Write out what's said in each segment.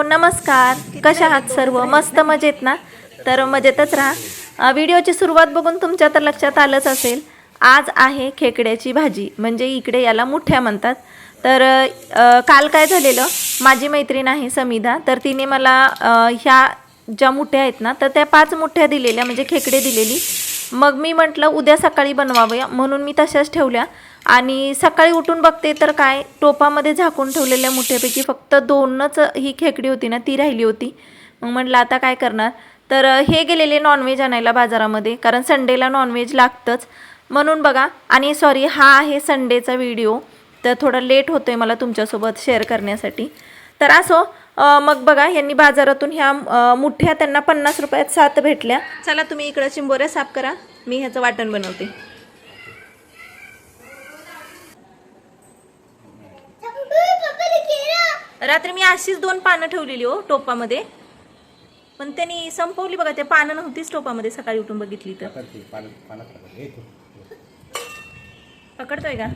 नमस्कार. कशा आहात सर्व? मस्त मजेत ना? तर मजेतच राहा. व्हिडिओची सुरुवात बघून तुमच्या तर लक्षात आलंच असेल, आज आहे खेकड्याची भाजी, म्हणजे इकडे याला मुठ्या म्हणतात. तर काल काय झालेलं, माझी मैत्रीण आहे समिधा, तर तिने मला ह्या ज्या मुठ्या आहेत ना, तर त्या 5 मुठ्या दिलेल्या, म्हणजे खेकडे दिलेली. मग मी म्हटलं उद्या सकाळी बनवावं, म्हणून मी तशाच ठेवल्या. आणि सकाळी उठून बघते तर काय, टोपामध्ये झाकून ठेवलेल्या मुठ्यापैकी फक्त 2च ही खेकडी होती ना, ती राहिली होती. मग म्हटलं आता काय करणार. तर हे गेलेले नॉनव्हेज आणायला बाजारामध्ये, कारण संडेला नॉनव्हेज लागतंच म्हणून बघा. आणि सॉरी, हा आहे संडेचा व्हिडिओ, तर थोडा लेट होतोय मला तुमच्यासोबत शेअर करण्यासाठी. तर असो, मग बघा, यांनी बाजारातून ह्या मुठ्या त्यांना 50 रुपयात 7 भेटल्या. चला तुम्ही इकडं चिंबोऱ्या साफ करा, मी ह्याचं वाटण बनवते. रात्री मी अशीच 2 पानं ठेवलेली हो टोपामध्ये, पण त्यांनी संपवली बघा. त्या पानं नव्हतीच टोपामध्ये, सकाळी उठून बघितली तर. पकडतोय का?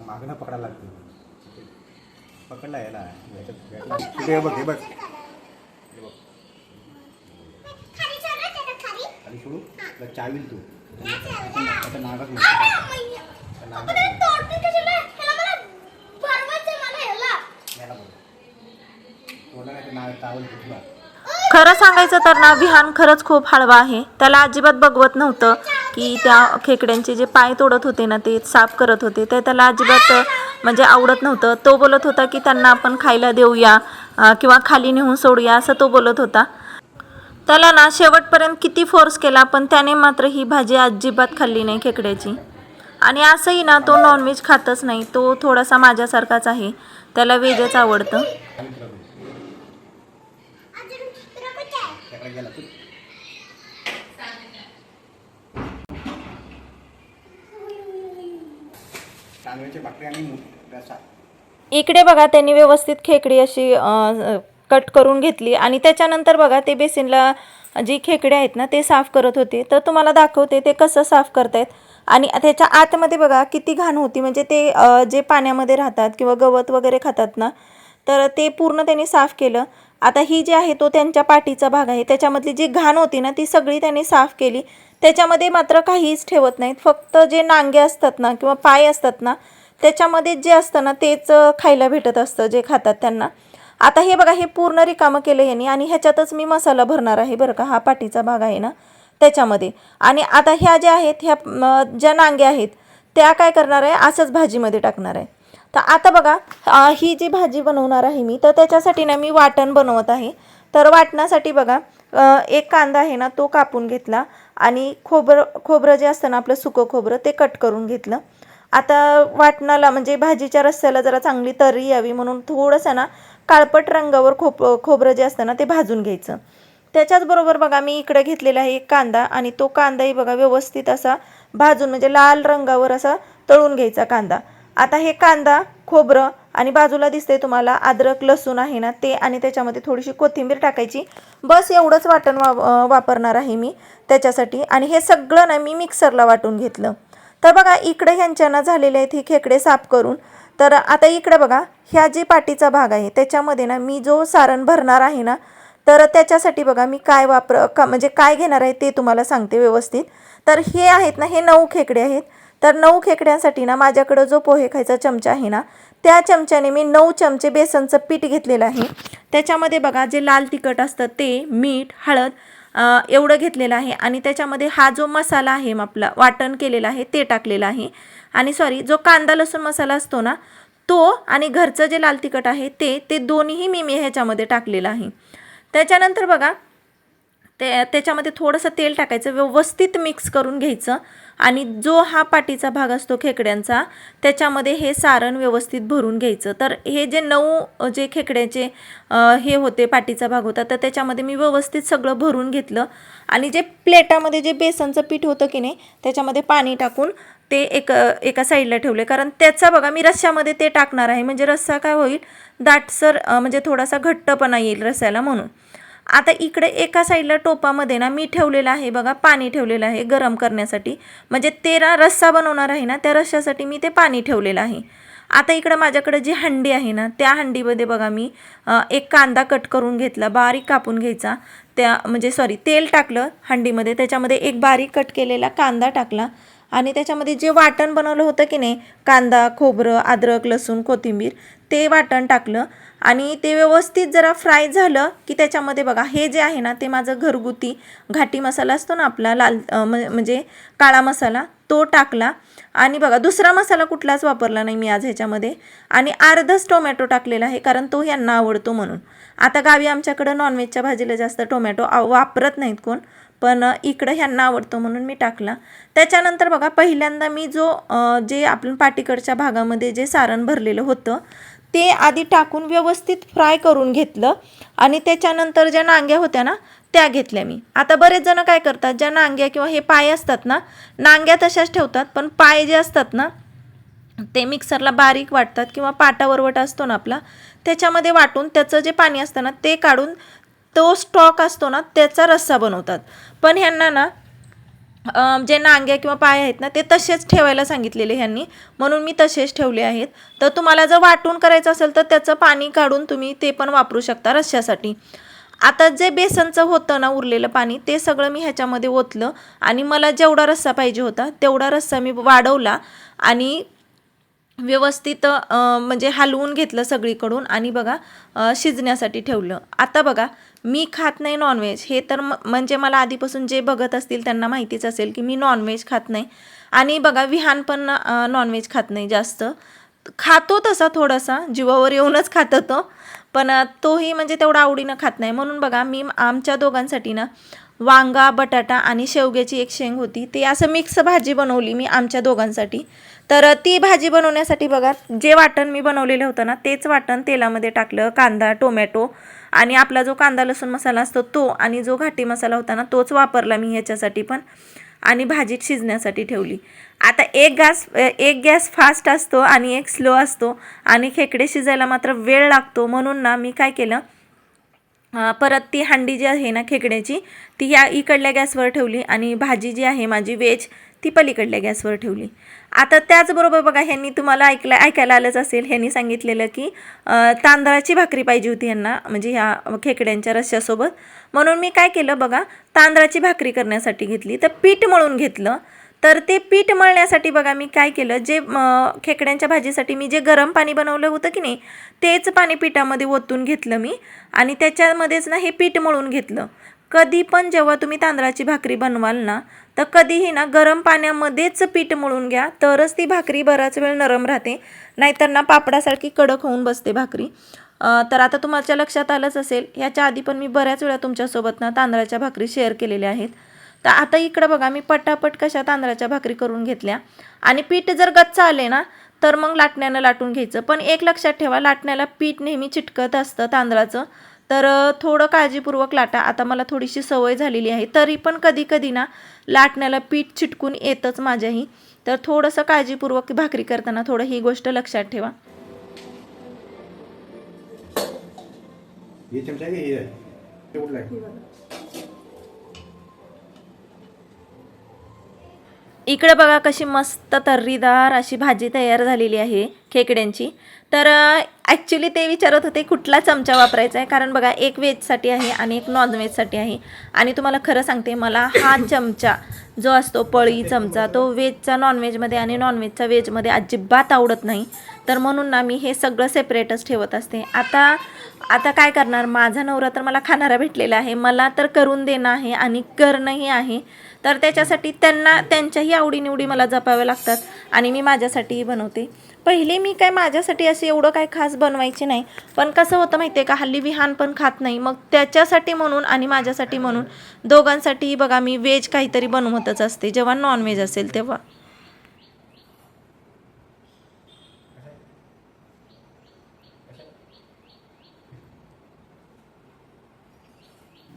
मागणं पकडायला लागते. पकडला याला हे बघ, हे बघ खाली सोडू चावील तू आता नागात खरं सांगायचं तर ना, विहान खरंच खूप हळवा आहे. त्याला अजिबात बघवत नव्हतं की त्या खेकड्यांचे जे पाय तोडत होते ना, ते साफ करत होते, ते त्याला अजिबात म्हणजे आवडत नव्हतं. तो बोलत होता की त्यांना आपण खायला देऊया किंवा खाली नेऊन सोडूया, असं तो बोलत होता. त्याला ना शेवटपर्यंत किती फोर्स केला, पण त्याने मात्र ही भाजी अजिबात खाल्ली नाही खेकड्याची. आणि असंही ना, तो नॉनव्हेज खातच नाही. तो थोडासा माझ्यासारखाच आहे, त्याला व्हेजच आवडतं. इकडे बघा, त्यांनी व्यवस्थित खेकडी अशी कट करून घेतली. आणि त्याच्यानंतर बघा, ते बेसिनला जी खेकडे आहेत ना, ते साफ करत होते. तर तुम्हाला दाखवते ते कसं साफ करतायत. आणि त्याच्या आतमध्ये बघा किती घाण होती, म्हणजे ते जे पाण्यामध्ये राहतात किंवा गवत वगैरे खातात ना, तर ते पूर्ण त्यांनी साफ केलं. आता ही जी आहे तो त्यांच्या पाठीचा भाग आहे, त्याच्यामधली जी घाण होती ना, ती सगळी त्यांनी साफ केली. त्याच्यामध्ये मात्र काहीच ठेवत नाहीत, फक्त जे नांगे असतात ना किंवा पाय असतात ना, त्याच्यामध्ये जे असतं ना, तेच खायला भेटत असतं जे खातात त्यांना. आता हे बघा, हे पूर्ण रिकामं केलं यांनी, आणि ह्याच्यातच मी मसाला भरणार आहे बरं का. हा पाठीचा भाग आहे ना, त्याच्यामध्ये. आणि आता ह्या ज्या आहेत, ह्या ज्या नांग्या आहेत, त्या काय करणार आहे, असंच भाजीमध्ये टाकणार आहे. तर आता बघा, ही जी भाजी बनवणार आहे मी, तर त्याच्यासाठी ना मी वाटण बनवत आहे. तर वाटणासाठी बघा, एक कांदा आहे ना, तो कापून घेतला. आणि खोबरं जे असतं ना, आपलं सुकं खोबरं, ते कट करून घेतलं. आता वाटणाला म्हणजे भाजीच्या रस्स्याला जरा चांगली तर्री यावी म्हणून थोडंसं ना काळपट रंगावर खोबरं जे असतं ना, ते भाजून घ्यायचं. त्याच्याचबरोबर बघा, मी इकडे घेतलेला आहे एक कांदा, आणि तो कांदाही बघा व्यवस्थित असा भाजून, म्हणजे लाल रंगावर असा तळून घ्यायचा कांदा. आता हे कांदा, खोबरं, आणि बाजूला दिसते तुम्हाला अद्रक लसूण आहे ना, ते, आणि त्याच्यामध्ये थोडीशी कोथिंबीर टाकायची. बस एवढंच वाटण वापरणार आहे मी त्याच्यासाठी. आणि हे सगळं ना मी मिक्सरला वाटून घेतलं. तर बघा, इकडे ह्यांच्याना झालेले आहेत ही खेकडे साफ करून. तर आता इकडे बघा, ह्या जी पाठीचा भाग आहे, त्याच्यामध्ये ना मी जो सारण भरणार आहे ना, तर त्याच्यासाठी बघा मी काय म्हणजे काय घेणार आहे ते तुम्हाला सांगते व्यवस्थित. तर हे आहेत ना, हे 9 खेकडे आहेत. तर 9 खेकड्यांसाठी ना, माझ्याकडं जो पोहे खायचा चमचा आहे ना, त्या चमच्याने मी 9 चमचे बेसनचं पीठ घेतलेलं आहे. त्याच्यामध्ये बघा, जे लाल तिखट असतं ते, मीठ, हळद एवढं घेतलेलं आहे. आणि त्याच्यामध्ये हा जो मसाला आहे आपला वाटण केलेला आहे, ते टाकलेला आहे. आणि सॉरी, जो कांदा लसूण मसाला असतो ना, तो, आणि घरचं जे लाल तिखट आहे ते दोन्हीही मी ह्याच्यामध्ये टाकलेलं आहे. त्याच्यानंतर बघा, त्याच्यामध्ये थोडंसं तेल टाकायचं, व्यवस्थित मिक्स करून घ्यायचं. आणि जो हा पाठीचा भाग असतो खेकड्यांचा, त्याच्यामध्ये हे सारण व्यवस्थित भरून घ्यायचं. तर हे जे 9 जे खेकड्याचे हे होते, पाठीचा भाग होता, तर त्याच्यामध्ये मी व्यवस्थित सगळं भरून घेतलं. आणि जे प्लेटामध्ये जे बेसनचं पीठ होतं की नाही, त्याच्यामध्ये पाणी टाकून ते एका साईडला ठेवले. कारण त्याचा बघा, मी रश्श्यामध्ये ते टाकणार आहे, म्हणजे रस्सा काय होईल, दाटसर, म्हणजे थोडासा घट्टपणा येईल रस्स्याला म्हणून. आता इकडे एका साईडला टोपामध्ये ना मी ठेवलेलं आहे बघा, पाणी ठेवलेलं आहे गरम करण्यासाठी. म्हणजे तेरा रस्सा बनवणार आहे ना, त्या रश्श्यासाठी मी ते पाणी ठेवलेलं आहे. आता इकडं माझ्याकडे जी हंडी आहे ना, त्या हंडीमध्ये बघा मी एक कांदा कट करून घेतला, बारीक कापून घ्यायचा. तेल टाकलं हंडीमध्ये, त्याच्यामध्ये एक बारीक कट केलेला कांदा टाकला आणि त्याच्यामध्ये जे वाटण बनवलं होतं की नाही, कांदा, खोबरं, अद्रक, लसूण, कोथिंबीर, ते वाटण टाकलं आणि ते व्यवस्थित जरा फ्राय झालं की त्याच्यामध्ये बघा हे जे आहे ना, ते माझं घरगुती घाटी मसाला असतो ना आपला लाल म्हणजे काळा मसाला, तो टाकला आणि बघा दुसरा मसाला कुठलाच वापरला नाही मी आज ह्याच्यामध्ये. आणि अर्धच टोमॅटो टाकलेला आहे कारण तो यांना आवडतो म्हणून. आता गावी आमच्याकडं नॉनव्हेजच्या भाजीला जास्त टोमॅटो वापरत नाहीत कोण, पण इकडं ह्यांना आवडतो म्हणून मी टाकला. त्याच्यानंतर बघा पहिल्यांदा मी जे आपण पाटीकडच्या भागामध्ये जे सारण भरलेलं होतं ते आधी टाकून व्यवस्थित फ्राय करून घेतलं आणि त्याच्यानंतर ज्या नांग्या होत्या ना त्या घेतल्या मी. आता बरेच जण काय करतात, ज्या नांग्या किंवा हे पाय असतात ना, नांग्या तशाच ठेवतात, पण पाय जे असतात ना ते मिक्सरला बारीक वाटतात किंवा पाटा वरवट असतो ना आपला, त्याच्यामध्ये वाटून त्याचं जे पाणी असतं ना ते काढून तो स्टॉक असतो ना त्याचा रस्सा बनवतात. पण ह्यांना ना जे नांग्या किंवा पाय आहेत ना ते तसेच ठेवायला सांगितलेले ह्यांनी, म्हणून मी तसेच ठेवले आहेत. तर तुम्हाला जर वाटून करायचं असेल तर त्याचं पाणी काढून तुम्ही ते पण वापरू शकता रश्श्यासाठी. आता जे बेसनचं होतं ना उरलेलं पाणी ते सगळं मी ह्याच्यामध्ये ओतलं आणि मला जेवढा रस्सा पाहिजे होता तेवढा रस्सा मी वाढवला आणि व्यवस्थित म्हणजे हलवून घेतलं सगळीकडून आणि बघा शिजण्यासाठी ठेवलं. आता बघा मी खात नाही नॉनव्हेज, हे तर म्हणजे मला आधीपासून जे बघत असतील त्यांना माहितीच असेल की मी नॉनव्हेज खात नाही. आणि बघा विहान पण नॉनव्हेज खात नाही जास्त, खातो तसा थोडासा जीवावर येऊनच खात तो, पण तोही म्हणजे तेवढा आवडीनं खात नाही. म्हणून बघा मी आमच्या दोघांसाठी ना वांगा, बटाटा आणि शेवग्याची एक शेंग होती, ती असं मिक्स भाजी बनवली मी आमच्या दोघांसाठी. तर ती भाजी बनवण्यासाठी बघा जे वाटण मी बनवलेलं होतं ना तेच वाटण तेलामध्ये टाकलं, कांदा, टोमॅटो आणि आपला जो कांदा लसूण मसाला असतो तो आणि जो घाटी मसाला होता ना तोच वापरला मी ह्याच्यासाठी पण आणि भाजीत शिजण्यासाठी ठेवली. आता एक गॅस फास्ट असतो आणि एक स्लो असतो आणि खेकडे शिजायला मात्र वेळ लागतो. म्हणून ना मी काय केलं, परत ती हंडी जी आहे ना खेकड्याची ती या इकडल्या गॅसवर ठेवली आणि भाजी जी आहे माझी व्हेज ती पलीकडल्या गॅसवर ठेवली. आता त्याचबरोबर बघा ह्यांनी तुम्हाला ऐकायला आलंच असेल, ह्यांनी सांगितलेलं की तांदळाची भाकरी पाहिजे होती ह्यांना, म्हणजे ह्या खेकड्यांच्या रश्श्यासोबत. म्हणून मी काय केलं बघा, तांदळाची भाकरी करण्यासाठी घेतली तर पीठ मळून घेतलं. तर ते पीठ मळण्यासाठी बघा मी काय केलं, जे खेकड्यांच्या भाजीसाठी मी जे गरम पाणी बनवलं होतं की नाही तेच पाणी पिठामध्ये ओतून घेतलं मी आणि त्याच्यामध्येच ना हे पीठ मळून घेतलं. कधी पण जेव्हा तुम्ही तांदळाची भाकरी बनवाल ना तर कधीही ना गरम पाण्यामध्येच पीठ मळून घ्या, तरच ती भाकरी बराच वेळ नरम राहते, नाहीतर ना पापडासारखी कडक होऊन बसते भाकरी. तर आता तुमच्या लक्षात आलंच असेल, ह्याच्या आधी पण मी बऱ्याच वेळा तुमच्यासोबत ना तांदळाच्या भाकरी शेअर केलेल्या आहेत. तर आता इकडं बघा मी पटापट कशा तांदळाच्या भाकरी करून घेतल्या आणि पीठ जर गच्च आले ना तर मग लाटण्यानं लाटून घ्यायचं. पण एक लक्षात ठेवा, लाटण्याला पीठ नेहमी चिटकत असतं तांदळाचं, तर थोडं काळजीपूर्वक लाटा. आता मला थोडीशी सवय झालेली आहे, तरी पण कधी कधी ना लाटण्याला पीठ चिटकून येतंच माझ्याही, तर थोडंसं काळजीपूर्वक भाकरी करताना थोडं ही गोष्ट लक्षात ठेवा. हे चमचा घे, हे ते कुठला आहे? इकडे बघा कशी मस्त तर्रीदार अशी भाजी तयार झालेली आहे खेकड्यांची. तर ॲक्च्युली ते विचारत होते कुठला चमचा वापरायचा आहे, कारण बघा एक व्हेजसाठी आहे आणि एक नॉनव्हेजसाठी आहे. आणि तुम्हाला खरं सांगते, मला हा चमचा जो असतो पळी चमचा तो व्हेजचा नॉनव्हेजमध्ये आणि नॉनव्हेजचा व्हेजमध्ये अजिबात आवडत नाही. तर म्हणून ना मी हे सगळं सेपरेटच ठेवत असते. आता काय करणार, माझा नवरा तर मला खाणारा भेटलेला आहे, मला तर करून देणं आहे आणि करणंही आहे. तर त्याच्यासाठी त्यांच्याही आवडीनिवडी मला जपाव्या लागतात आणि मी माझ्यासाठीही बनवते. पहिले मी काय माझ्यासाठी असे एवढं काय खास बनवायचे नाही, पण कसं होतं माहिती आहे का, हल्ली विहान पण खात नाही, मग त्याच्यासाठी म्हणून आणि माझ्यासाठी म्हणून दोघांसाठी बघा मी व्हेज काहीतरी बनवतच असते जेव्हा नॉनव्हेज असेल तेव्हा.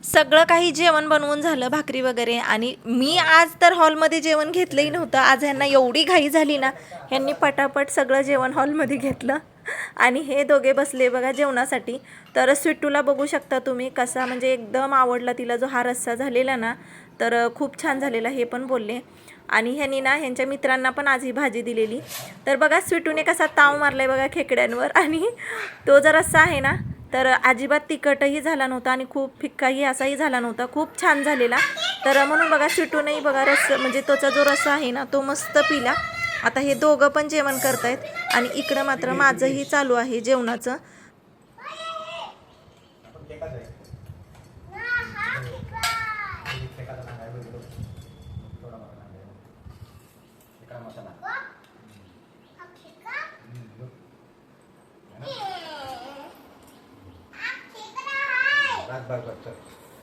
सगळं काही जेवण बनवून झालं, भाकरी वगैरे, आणि मी आज तर हॉलमध्ये जेवण घेतलंही नव्हतं. आज ह्यांना एवढी घाई झाली ना, ह्यांनी पटापट सगळं जेवण हॉलमध्ये घेतलं आणि हे दोघे बसले बघा जेवणासाठी. तर स्वीटूला बघू शकता तुम्ही कसा म्हणजे एकदम आवडला तिला जो हा रस्सा झालेला ना, तर खूप छान झालेला हे पण बोलले. आणि ह्यांनी ना ह्यांच्या मित्रांना पण आज ही भाजी दिलेली. तर बघा स्वीटूने कसा ताव मारलाय बघा खेकड्यांवर, आणि तो जर रस्सा आहे ना तर अजिबात तिखटही झाला नव्हता आणि खूप फिक्काही असाही झाला नव्हता, खूप छान झालेला. तर म्हणून बघा स्वीटूनही बघा म्हणजे तोचा जो रस्सा आहे ना तो मस्त पिला. आता हे दोघं पण जेवण करतायत आणि इकडं मात्र माझंही चालू आहे जेवणाचं.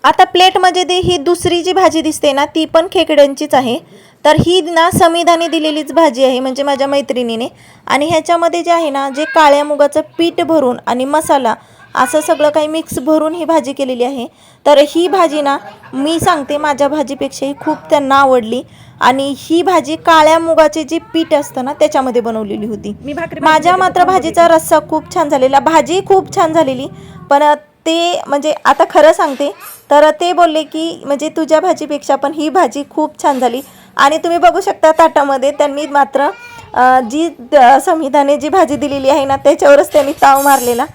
आता प्लेटमध्ये ही दुसरी जी भाजी दिसते ना ती पण खेकड्यांचीच आहे. तर ही ना समिधाने दिलेलीच भाजी आहे, म्हणजे माझ्या मैत्रिणीने. आणि ह्याच्यामध्ये जे आहे ना जे काळ्या मुगाचं पीठ भरून आणि मसाला असं सगळं काही मिक्स भरून ही भाजी केलेली आहे. तर ही भाजी ना मी सांगते माझ्या भाजीपेक्षाही खूप त्यांना आवडली. आणि ही भाजी काळ्या मुगाचे जे पीठ असतं ना त्याच्यामध्ये बनवलेली होती. माझ्या मात्र भाजीचा रस्सा खूप छान झालेला, भाजी खूप छान झालेली. पण ते म्हणजे आता खरं सांगते तर ते बोलले की म्हणजे तुझ्या भाजीपेक्षा पण ही भाजी खूप छान झाली. आणि तुम्ही बघू शकता ताटामध्ये त्यांनी मात्र जी संविधाने जी भाजी दिलेली आहे ना त्याच्यावरच त्यांनी ताव मारलेला.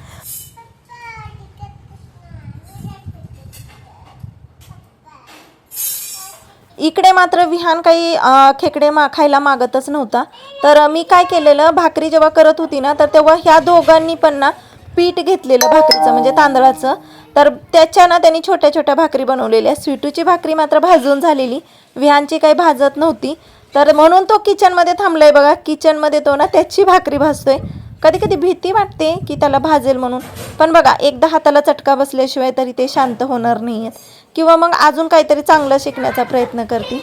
इकडे मात्र विहान काही खेकडे खायला मागतच नव्हता. तर मी काय केलेलं, भाकरी जेव्हा करत होती ना तर तेव्हा ह्या दोघांनी पण ना पीठ घेतलेलं भाकरीचं म्हणजे तांदळाचं. तर त्याच्या ना त्यांनी छोट्या छोट्या भाकरी बनवलेल्या. स्वीटूची भाकरी मात्र भाजून झालेली, विहानची काही भाजत नव्हती. तर म्हणून तो किचनमध्ये थांबलाय बघा, किचनमध्ये तो ना त्याची भाकरी भाजतोय. कधी कधी भीती वाटते की त्याला भाजेल म्हणून, पण बघा एकदा हाताला चटका बसल्याशिवाय तरी ते शांत होणार नाही आहेत, किंवा मग अजून काहीतरी चांगलं शिकण्याचा प्रयत्न करतील.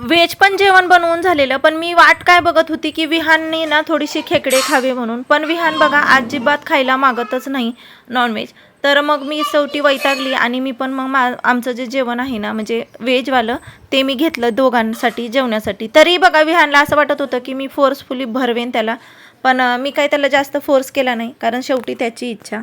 व्हेज पण जेवण बनवून झालेलं, पण मी वाट काय बघत होती की विहानने ना थोडीशी खेकडे खावे म्हणून. पण विहान बघा अजिबात खायला मागतच नाही नॉनव्हेज. तर मग मी शेवटी वैतागली आणि मी पण मग आमचं जे जेवण आहे ना म्हणजे व्हेजवालं ते मी घेतलं दोघांसाठी जेवण्यासाठी. तरी बघा विहानला असं वाटत होतं की मी फोर्सफुली भरवेन त्याला, पण मी काही त्याला जास्त फोर्स केला नाही कारण शेवटी त्याची इच्छा.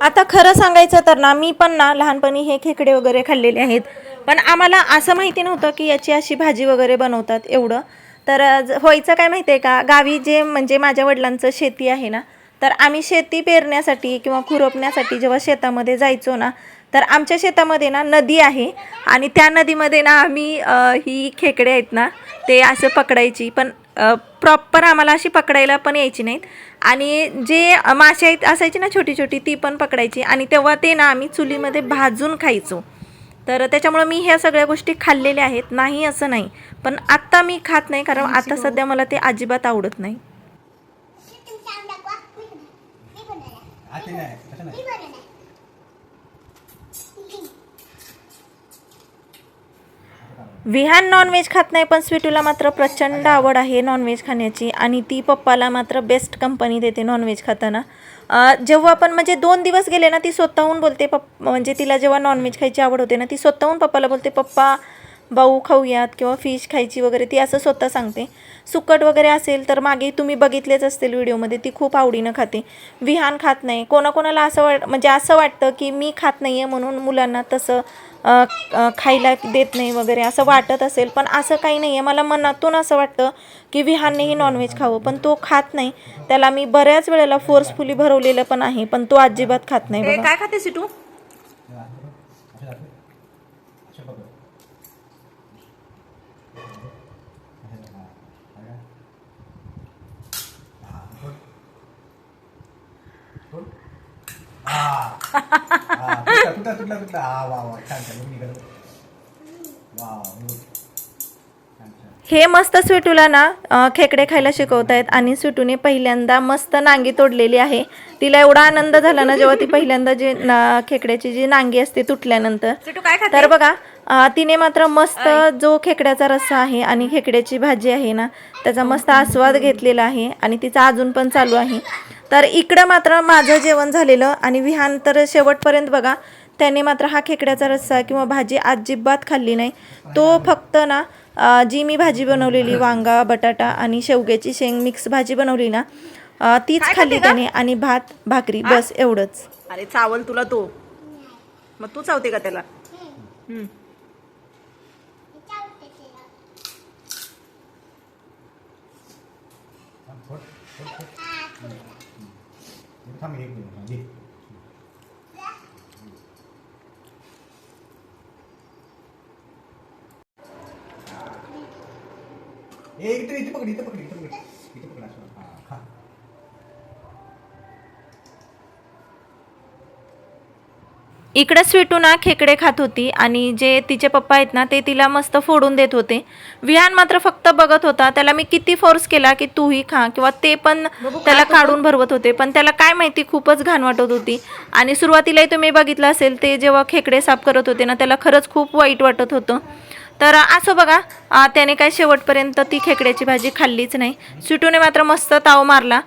आता खरं सांगायचं तर ना मी पण ना लहानपणी हे खेकडे वगैरे खाल्लेले आहेत, पण आम्हाला असं माहिती नव्हतं की याची अशी भाजी वगैरे बनवतात एवढं. तर व्हायचं काय माहिती आहे का, गावी जे म्हणजे माझ्या वडिलांचं शेती आहे ना, तर आम्ही शेती पेरण्यासाठी किंवा खुरपण्यासाठी जेव्हा शेतामध्ये जायचो ना तर आमच्या शेतामध्ये ना नदी आहे आणि त्या नदीमध्ये ना आम्ही ही खेकडे आहेत ना ते असं पकडायची, पण प्रॉपर आम्हाला अशी पकडायला पण यायची नाहीत. आणि जे मासे आहेत असायची ना छोटी छोटी ती पण पकडायची, आणि तेव्हा ते ना आम्ही चुलीमध्ये भाजून खायचो. तर त्याच्यामुळं मी ह्या सगळ्या गोष्टी खाल्लेल्या आहेत, नाही असं नाही. पण आत्ता मी खात नाही कारण आता सध्या मला ते अजिबात आवडत नाही. विहान नॉनव्हेज खात नाही, पण स्वीटूला मात्र प्रचंड आवड आहे नॉनव्हेज खाण्याची, आणि ती पप्पाला मात्र बेस्ट कंपनी देते नॉनव्हेज खाताना. जेव्हा पण म्हणजे 2 दिवस गेले ना ती स्वतःहून बोलते म्हणजे तिला जेव्हा नॉनव्हेज खायची आवड होते ना ती स्वतःहून पप्पाला बोलते, पप्पा बाऊ खाऊयात किंवा फिश खायची वगैरे, ती असं स्वतः सांगते. सुकट वगैरे असेल तर मागे तुम्ही बघितलेच असतील व्हिडिओमध्ये, ती खूप आवडीनं खाते. विहान खात नाही. कोणाकोणाला असं म्हणजे असं वाटतं की मी खात नाही आहे म्हणून मुलांना तसं खायला देत नाही वगैरे असं वाटत असेल, पण असं काही नाही आहे. मला मनातून असं वाटतं की विहाननेही नॉनव्हेज खावं, पण तो खात नाही. त्याला मी बऱ्याच वेळेला फोर्सफुली भरवलेलं पण आहे, पण तो अजिबात खात नाही. बघा काय खाते सिटू? तुटला तुटला तुटला वा वा छान छान निघालं वा छान छान. हे मस्त स्वीटूला ना खेकडे खायला शिकवतायत आणि स्वीटूने पहिल्यांदा मस्त नांगी तोडलेली आहे. तिला एवढा आनंद झाला ना जेव्हा ती पहिल्यांदा जी खेकड्याची जी नांगी असते तुटल्यानंतर. तर बघा तिने मात्र मस्त जो खेकड्याचा रस्सा आहे आणि खेकड्याची भाजी आहे ना त्याचा मस्त आस्वाद घेतलेला आहे आणि तिचा अजून पण चालू आहे. तर इकडं मात्र माझं जेवण झालेलं आणि विहान तर शेवटपर्यंत बघा त्याने मात्र हा खेकड्याचा रस्सा किंवा भाजी अजिबात खाल्ली नाही. तो फक्त ना जी मी भाजी बनवलेली वांगा बटाटा आणि शेवग्याची शेंग मिक्स भाजी बनवली ना तीच खाल्ली त्याने आणि भात भाकरी बस एवढंच. अरे चावल तुला तो, मग तू चावते का त्याला? थांब एक मिनिट घे. इथे पकड इथे पकड इथे पकड इथे पकड असं. हा खा. इकडं स्वीटू ना खेकडे खात होती आणि जे तिचे पप्पा आहेत ना ते तिला मस्त फोडून देत होते. विहान मात्र फक्त बघत होता. त्याला मी किती फोर्स केला की तूही खा किंवा ते पण त्याला काढून भरवत होते पण त्याला काय माहिती खूपच घाण वाटत होती. आणि सुरुवातीलाही तुम्ही बघितलं असेल ते जेव्हा खेकडे साफ करत होते ना त्याला खरंच खूप वाईट वाटत होतं. तर असं बघा त्याने काय शेवटपर्यंत ती खेकड्याची भाजी खाल्लीच नाही. स्वीटूने मात्र मस्त ताव मारला.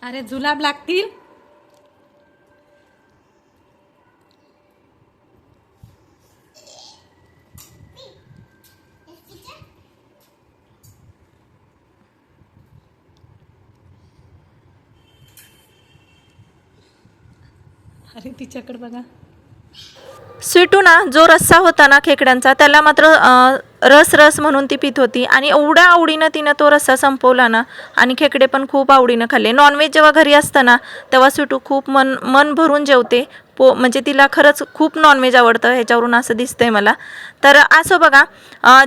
अरे जुलाब लागतील. अरे तिच्याकडे बघा. स्वीटू ना जो रस्सा होता ना खेकड्यांचा त्याला मात्र रस रस म्हणून ती पित होती आणि एवढ्या आवडीनं तिनं तो रस्सा संपवला ना आणि खेकडे पण खूप आवडीनं खाल्ले. नॉनव्हेज जेव्हा घरी असतं ना तेव्हा स्वीटू खूप मन भरून जेवते. म्हणजे तिला खरंच खूप नॉनव्हेज आवडतं ह्याच्यावरून असं दिसतंय मला. तर असं बघा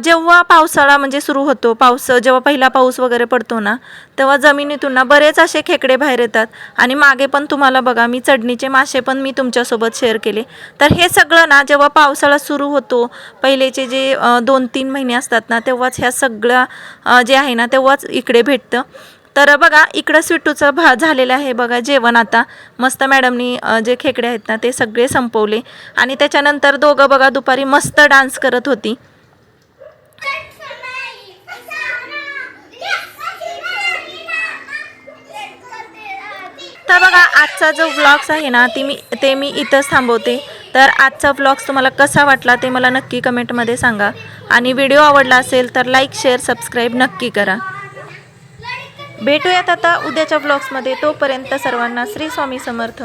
जेव्हा पावसाळा म्हणजे सुरू होतो जेव्हा पहिला पाऊस वगैरे पडतो ना तेव्हा जमिनीतून ना बरेच असे खेकडे बाहेर येतात आणि मागे पण तुम्हाला बघा मी चढणीचे मासे पण मी तुमच्यासोबत शेअर केले. तर हे सगळं ना जेव्हा पावसाळा सुरू होतो पहिलेचे जे 2-3 महिने असतात ना तेव्हाच ह्या सगळ्या जे आहे ना तेव्हाच इकडे भेटतं. तर बघा इकडं स्वीटूचं झालेलं आहे बघा जेवण. आता मस्त मॅडमनी जे खेकडे आहेत ना ते सगळे संपवले आणि त्याच्यानंतर दोघं बघा दुपारी मस्त डान्स करत होती. तर बघा आजचा जो व्लॉग्स आहे ना ते मी इथंच थांबवते. तर आजचा व्लॉग्स तुम्हाला कसा वाटला ते मला नक्की कमेंटमध्ये सांगा आणि व्हिडिओ आवडला असेल तर लाईक शेअर सबस्क्राईब नक्की करा. भेटूयात आता उद्याच्या व्लॉग्समध्ये. तोपर्यंत सर्वांना श्री स्वामी समर्थ.